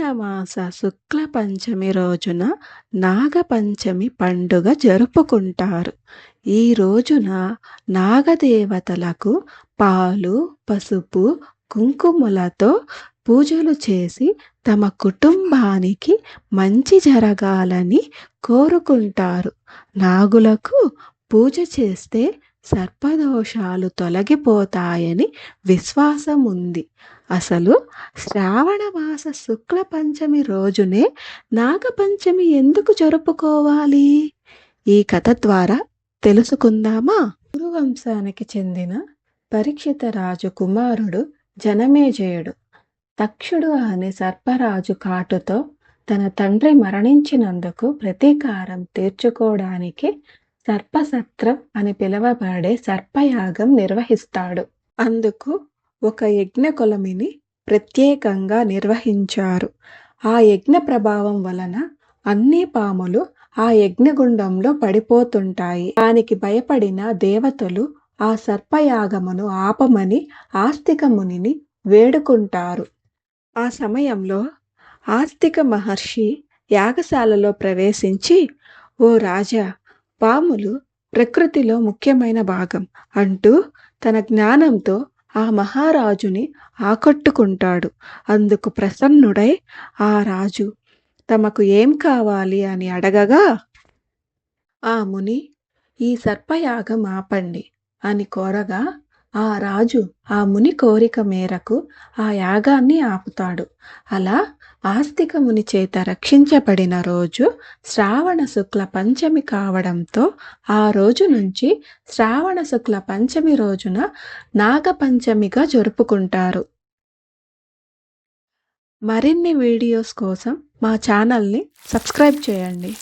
శ్రావణమాస శుక్ల పంచమి రోజున నాగపంచమి పండుగ జరుపుకుంటారు. ఈ రోజున నాగదేవతలకు పాలు, పసుపు, కుంకుమలతో పూజలు చేసి తమ కుటుంబానికి మంచి జరగాలని కోరుకుంటారు. నాగులకు పూజ చేస్తే సర్పదోషాలు తొలగిపోతాయని విశ్వాసం ఉంది. అసలు శ్రావణమాస శుక్ల పంచమి రోజునే నాగపంచమి ఎందుకు జరుపుకోవాలి? ఈ కథ ద్వారా తెలుసుకుందామా? కురువంశానికి చెందిన పరీక్షిత రాజు కుమారుడు జనమేజయుడు తక్షుడు అనే సర్పరాజు కాటుతో తన తండ్రి మరణించినందుకు ప్రతీకారం తీర్చుకోవడానికి సర్పసత్రం అని పిలువబడే సర్పయాగం నిర్వహిస్తాడు. అందుకు ఒక యజ్ఞకొలమిని ప్రత్యేకంగా నిర్వహించారు. ఆ యజ్ఞ ప్రభావం వలన అన్ని పాములు ఆ యజ్ఞగుండంలో పడిపోతుంటాయి. దానికి భయపడిన దేవతలు ఆ సర్పయాగమును ఆపమని ఆస్తిక మునిని వేడుకుంటారు. ఆ సమయంలో ఆస్తిక మహర్షి యాగశాలలో ప్రవేశించి, "ఓ రాజా, పాములు ప్రకృతిలో ముఖ్యమైన భాగం" అంటూ తన జ్ఞానంతో ఆ మహారాజుని ఆకట్టుకుంటాడు. అందుకు ప్రసన్నుడై ఆ రాజు తమకు ఏం కావాలి అని అడగగా, ఆ ముని "ఈ సర్పయాగం ఆపండి" అని కోరగా, ఆ రాజు ఆ ముని కోరిక మేరకు ఆ యాగాన్ని ఆపుతాడు. అలా ఆస్తిక ముని చేత రక్షించబడిన రోజు శ్రావణ శుక్ల పంచమి కావడంతో ఆ రోజు నుంచి శ్రావణ శుక్ల పంచమి రోజున నాగపంచమిగా జరుపుకుంటారు. మరిన్ని వీడియోస్ కోసం మా ఛానల్ని సబ్స్క్రైబ్ చేయండి.